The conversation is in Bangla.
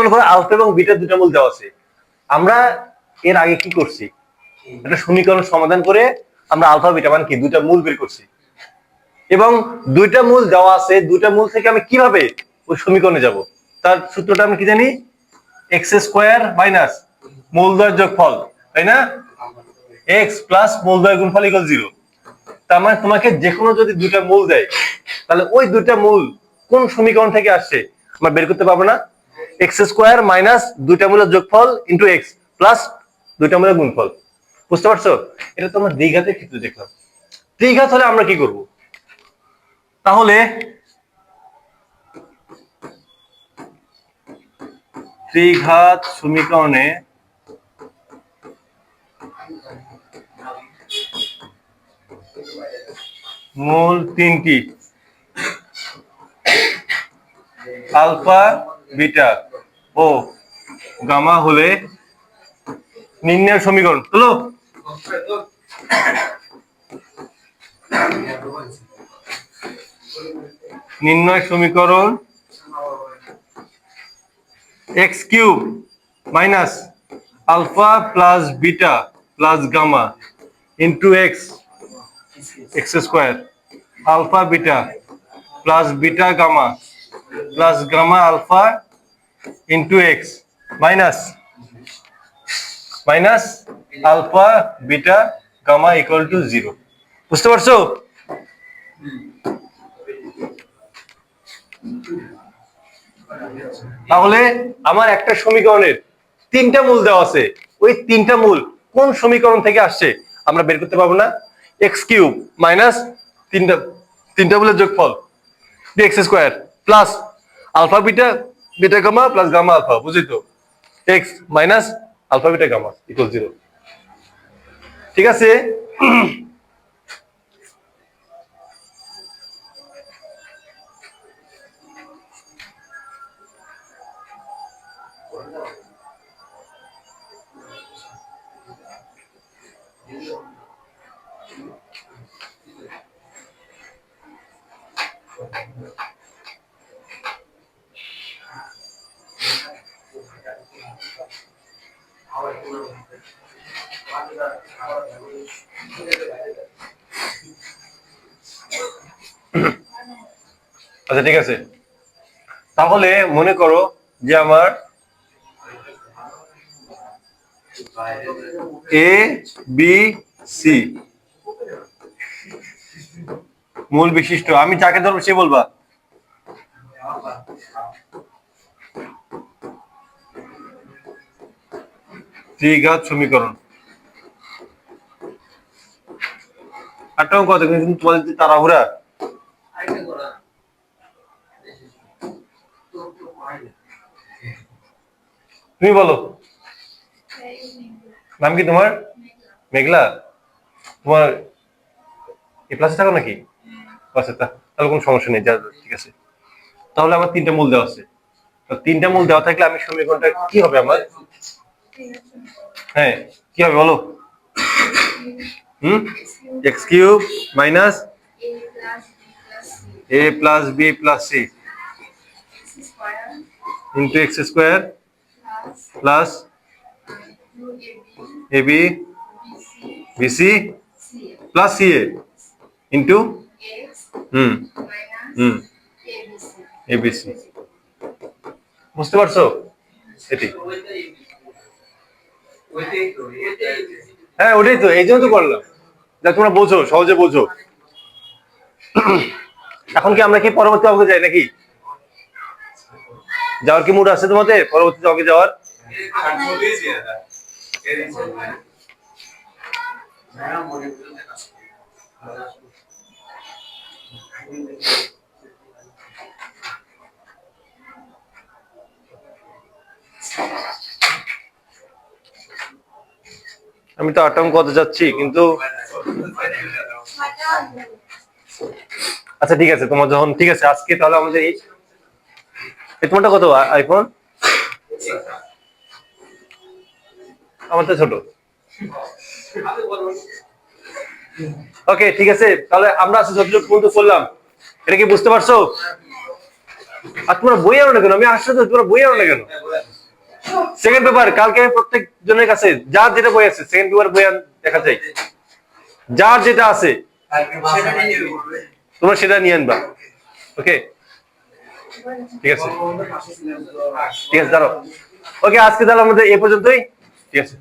মনে করো আলফা এবং বিটা দুটা মূল দেওয়া আছে। আমরা এর আগে কি করছি, একটা সমীকরণ সমাধান করে আমরা আলফা বিটা মানে কি দুটা মূল বের করছি, এবং দুইটা মূল দেওয়া আছে, দুইটা মূল থেকে আমি কিভাবে ওই সমীকরণে যাব, তার সূত্রটা আমি কি জানি, এক্স স্কোয়ার মাইনাস মূলদ্বয়ের যোগফল, তাই না, এক্স প্লাস মূলদ্বয় গুণফল ইকুয়াল 0। তার মানে তোমাকে যে কোনো যদি দুইটা মূল দেয়, তাহলে ওই দুইটা মূল কোন সমীকরণ থেকে আসছে আমরা বের করতে পারবো না। এক্স স্কোয়ার মাইনাস দুইটা মূলের যোগফল ইন্টু এক্স প্লাস দুইটা মূলের গুণফল। বুঝতে পারছো? এটা তো আমরা দ্বিঘাতের ক্ষেত্রে দেখলাম। দ্বিঘাত হলে আমরা কি করব, তাহলে ত্রিঘাত সমীকরণে মূল তিনটি আলফা বিটা ও গামা হলে নির্ণয়ের সমীকরণ হলো নির্ণয় সমীকরণ x cube minus alpha plus beta plus gamma into x x square alpha beta plus beta gamma plus gamma alpha into x minus minus alpha beta gamma equal to 0। বুঝতে পারছো? তাহলে আমার একটা সমীকরণের তিনটা মূল দেওয়া আছে, ওই তিনটা মূল কোন সমীকরণ থেকে আসছে আমরা বের করতে পারবো না। এক্স কিউব মাইনাস তিনটা মূলের যোগফল x square plus alpha beta beta gamma plus gamma alpha, বুঝলি তো, x minus alpha beta gamma equal 0। ঠিক আছে? আচ্ছা ঠিক আছে, তাহলে মনে করো যে আমার এ বি সি মূল বিশিষ্ট, আমি যাকে ধরবো সে বলবা, ত্রিঘাত সমীকরণ। আটটাও কথা কিন্তু তোমাদের তাড়াহুড়া, তুমি বলো নাম কি তোমার? মেঘলা। তোমার এ প্লাসে থাকো নাকি? আচ্ছা তাহলে কোনো সমস্যা নেই, যা ঠিক আছে। তাহলে আমার তিনটা মূল দেওয়া আছে, তিনটা মূল দেওয়া থাকলে আমি সমীকরণটা কি হবে আমার, হ্যাঁ কি হবে বলো? X cube minus a plus b plus c into x square plus a b b c plus c a into a b c. বুঝতে পারছো? এটি হ্যাঁ ওটাই তো, এই জন্য তো করলাম, যা তোমরা বোঝো, সহজে বোঝো। এখন কি আমরা কি পরবর্তী অঙ্কে যাই নাকি? যাওয়ার কি মুড আছে তোমাদের পরবর্তী অঙ্কে যাওয়ার? আমি তো 8 অঙ্ক করতে যাচ্ছি কিন্তু, আচ্ছা ঠিক আছে তোমার যখন ঠিক আছে আজকে, তাহলে আমাদের এই তোমারটা কত আইফোন? আমার তো ছোট। ওকে ঠিক আছে, তাহলে আমরা আজকে যতটুকু পর্যন্ত করলাম, এটা কি বুঝতে পারছো? আর তোমরা বই আনো না কেন? আমি আসলে তো তোমরা বই আনো না কেন? সেকেন্ড পেপার কালকে প্রত্যেক জনের কাছে যার যেটা বই আছে সেকেন্ড পেপার বই দেখা যায়, যার যেটা আছে তোমরা সেটা নিয়ে আনবা। ওকে ঠিক আছে, ঠিক আছে দাঁড়াও। ওকে আজকে তাহলে আমাদের এ পর্যন্তই, ঠিক আছে।